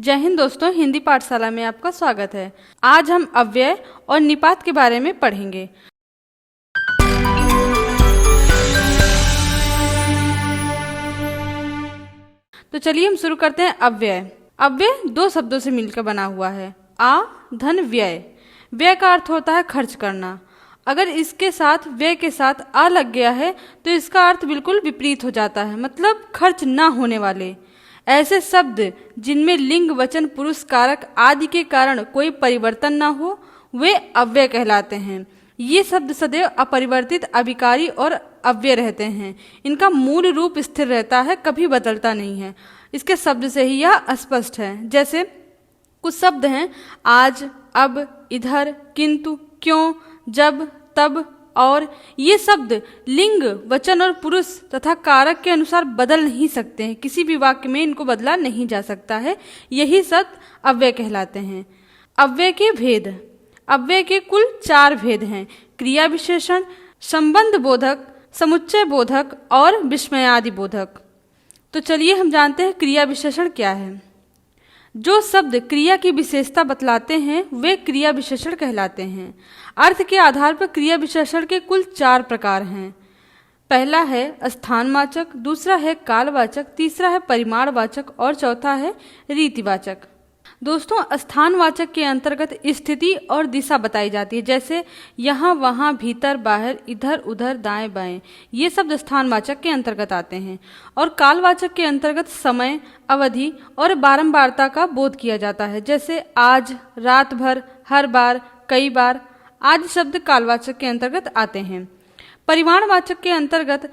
जय हिंद दोस्तों, हिंदी पाठशाला में आपका स्वागत है। आज हम अव्यय और निपात के बारे में पढ़ेंगे। तो चलिए हम शुरू करते हैं। अव्यय दो शब्दों से मिलकर बना हुआ है। आ धन व्यय। व्यय का अर्थ होता है खर्च करना। अगर इसके साथ व्यय के साथ आ लग गया है तो इसका अर्थ बिल्कुल विपरीत हो जाता है, मतलब खर्च ना होने वाले। ऐसे शब्द जिनमें लिंग, वचन, पुरुष, कारक आदि के कारण कोई परिवर्तन ना हो वे अव्यय कहलाते हैं। ये शब्द सदैव अपरिवर्तित, अविकारी और अव्यय रहते हैं। इनका मूल रूप स्थिर रहता है, कभी बदलता नहीं है। इसके शब्द से ही यह स्पष्ट है। जैसे कुछ शब्द हैं आज, अब, इधर, किंतु, क्यों, जब, तब और। ये शब्द लिंग, वचन और पुरुष तथा कारक के अनुसार बदल नहीं सकते हैं। किसी भी वाक्य में इनको बदला नहीं जा सकता है। यही शब्द अव्यय कहलाते हैं। अव्यय के भेद। अव्यय के कुल 4 भेद हैं: क्रिया विशेषण, संबंध बोधक, समुच्चय बोधक और विस्मयादि बोधक। तो चलिए हम जानते हैं क्रिया विशेषण क्या है। जो शब्द क्रिया की विशेषता बतलाते हैं वे क्रिया विशेषण कहलाते हैं। अर्थ के आधार पर क्रिया विशेषण के कुल 4 प्रकार हैं। पहला है स्थानवाचक, दूसरा है कालवाचक, तीसरा है परिमाणवाचक और चौथा है रीतिवाचक। दोस्तों, स्थानवाचक के अंतर्गत स्थिति और दिशा बताई जाती है, जैसे यहाँ, वहाँ, भीतर, बाहर, इधर, उधर, दाएं, बाएं। ये शब्द स्थानवाचक के अंतर्गत आते हैं। और कालवाचक के अंतर्गत समय, अवधि और बारंबारता का बोध किया जाता है, जैसे आज, रात भर, हर बार, कई बार आदि शब्द कालवाचक के अंतर्गत आते हैं। परिमाणवाचक के अंतर्गत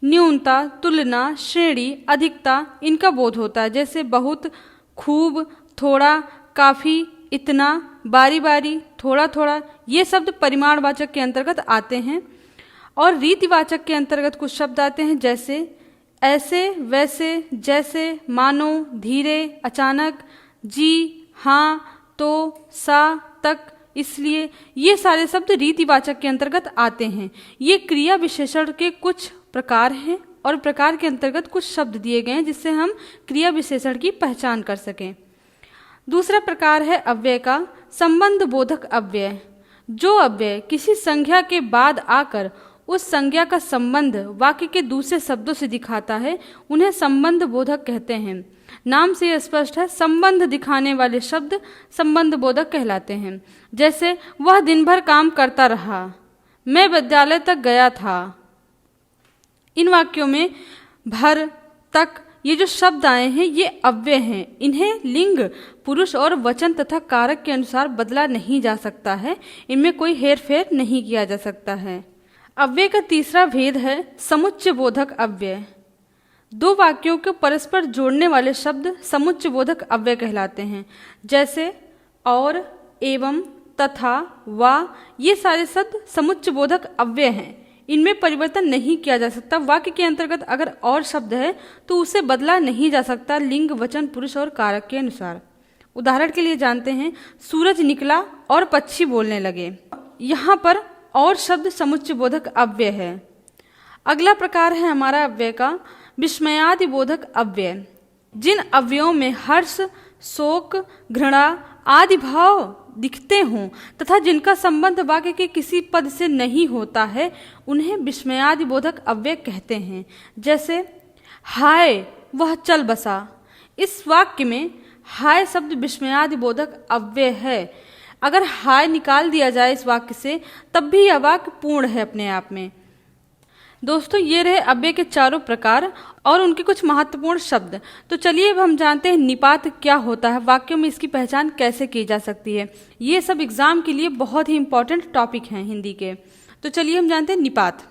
न्यूनता, तुलना, श्रेणी, अधिकता इनका बोध होता है, जैसे बहुत, खूब, थोड़ा, काफी, इतना, बारी बारी, थोड़ा थोड़ा। ये शब्द परिमाणवाचक के अंतर्गत आते हैं। और रीतिवाचक के अंतर्गत कुछ शब्द आते हैं, जैसे ऐसे, वैसे, जैसे, मानो, धीरे, अचानक, जी, हाँ, तो, सा, तक, इसलिए। ये सारे शब्द रीतिवाचक के अंतर्गत आते हैं। ये क्रिया विशेषण के कुछ प्रकार हैं और प्रकार के अंतर्गत कुछ शब्द दिए गए हैं जिससे हम क्रिया विशेषण की पहचान कर सकें। दूसरा प्रकार है अव्यय का संबंध बोधक अव्यय। जो अव्यय किसी संज्ञा के बाद आकर उस संज्ञा का संबंध वाक्य के दूसरे शब्दों से दिखाता है उन्हें संबंध बोधक कहते हैं। नाम से यह स्पष्ट है, संबंध दिखाने वाले शब्द संबंध बोधक कहलाते हैं। जैसे वह दिन भर काम करता रहा, मैं विद्यालय तक गया था। इन वाक्यों में भर, तक ये जो शब्द आए हैं ये अव्यय हैं। इन्हें लिंग, पुरुष और वचन तथा कारक के अनुसार बदला नहीं जा सकता है। इनमें कोई हेर फेर नहीं किया जा सकता है। अव्यय का तीसरा भेद है समुच्चय बोधक अव्यय। 2 वाक्यों को परस्पर जोड़ने वाले शब्द समुच्चय बोधक अव्यय कहलाते हैं, जैसे और, एवं, तथा, व। ये सारे शब्द समुच्चय बोधक अव्यय हैं। इनमें परिवर्तन नहीं किया जा सकता। वाक्य के अंतर्गत अगर और शब्द है तो उसे बदला नहीं जा सकता लिंग, वचन, पुरुष और कारक के अनुसार। उदाहरण के लिए जानते हैं, सूरज निकला और पक्षी बोलने लगे। यहाँ पर और शब्द समुच्चय बोधक अव्यय है। अगला प्रकार है हमारा अव्यय का विस्मयादि बोधक अव्यय। जिन अव्ययों में हर्ष, शोक, घृणा आदि भाव दिखते हों तथा जिनका संबंध वाक्य के किसी पद से नहीं होता है उन्हें विस्मयादि बोधक अव्यय कहते हैं। जैसे हाय वह चल बसा। इस वाक्य में हाय शब्द विस्मयादि बोधक अव्यय है। अगर हाय निकाल दिया जाए इस वाक्य से तब भी यह वाक्य पूर्ण है अपने आप में। दोस्तों, ये रहे अव्यय के 4 प्रकार और उनके कुछ महत्वपूर्ण शब्द। तो चलिए अब हम जानते हैं निपात क्या होता है, वाक्यों में इसकी पहचान कैसे की जा सकती है। ये सब एग्जाम के लिए बहुत ही इंपॉर्टेंट टॉपिक हैं हिंदी के। तो चलिए हम जानते हैं निपात।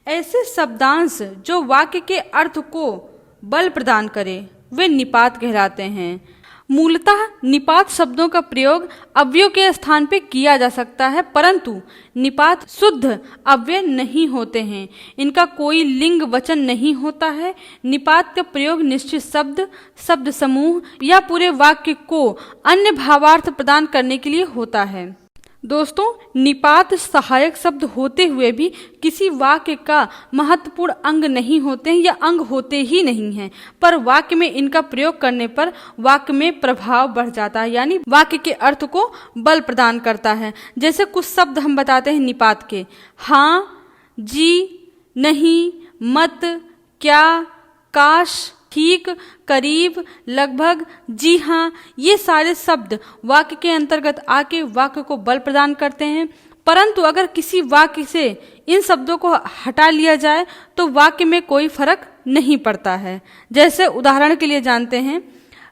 ऐसे शब्दांश जो वाक्य के अर्थ को बल प्रदान करे वे निपात कहलाते हैं। मूलतः निपात शब्दों का प्रयोग अव्ययों के स्थान पे किया जा सकता है, परंतु निपात शुद्ध अव्यय नहीं होते हैं। इनका कोई लिंग, वचन नहीं होता है। निपात का प्रयोग निश्चित शब्द, शब्द समूह या पूरे वाक्य को अन्य भावार्थ प्रदान करने के लिए होता है। दोस्तों, निपात सहायक शब्द होते हुए भी किसी वाक्य का महत्वपूर्ण अंग नहीं होते हैं या अंग होते ही नहीं हैं, पर वाक्य में इनका प्रयोग करने पर वाक्य में प्रभाव बढ़ जाता है, यानी वाक्य के अर्थ को बल प्रदान करता है। जैसे कुछ शब्द हम बताते हैं निपात के, हाँ, जी, नहीं, मत, क्या, काश, ठीक, करीब, लगभग, जी हाँ, ये सारे शब्द वाक्य के अंतर्गत आके वाक्य को बल प्रदान करते हैं। परंतु अगर किसी वाक्य से इन शब्दों को हटा लिया जाए तो वाक्य में कोई फर्क नहीं पड़ता है। जैसे उदाहरण के लिए जानते हैं,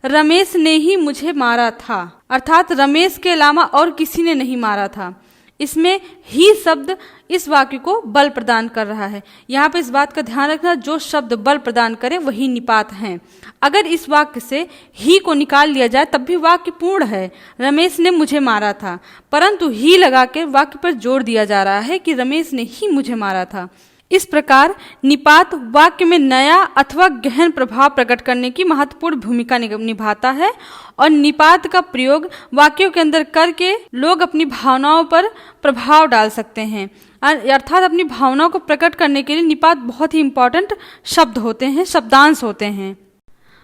रमेश ने ही मुझे मारा था, अर्थात रमेश के अलावा और किसी ने नहीं मारा था। इसमें ही शब्द इस वाक्य को बल प्रदान कर रहा है। यहाँ पे इस बात का ध्यान रखना, जो शब्द बल प्रदान करे वही निपात हैं। अगर इस वाक्य से ही को निकाल लिया जाए तब भी वाक्य पूर्ण है, रमेश ने मुझे मारा था, परंतु ही लगा के वाक्य पर जोर दिया जा रहा है कि रमेश ने ही मुझे मारा था। इस प्रकार निपात वाक्य में नया अथवा गहन प्रभाव प्रकट करने की महत्वपूर्ण भूमिका निभाता है और निपात का प्रयोग वाक्यों के अंदर करके लोग अपनी भावनाओं पर प्रभाव डाल सकते हैं। अर्थात अपनी भावनाओं को प्रकट करने के लिए निपात बहुत ही इम्पोर्टेंट शब्द होते हैं, शब्दांश होते हैं।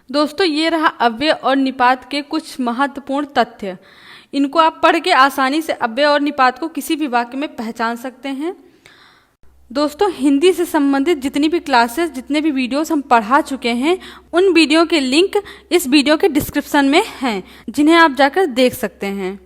दोस्तों, ये रहा अव्यय और निपात के कुछ महत्वपूर्ण तथ्य। इनको आप पढ़ के आसानी से अव्यय और निपात को किसी भी वाक्य में पहचान सकते हैं। दोस्तों, हिंदी से संबंधित जितनी भी क्लासेस, जितने भी वीडियोस हम पढ़ा चुके हैं, उन वीडियो के लिंक इस वीडियो के डिस्क्रिप्शन में हैं, जिन्हें आप जाकर देख सकते हैं।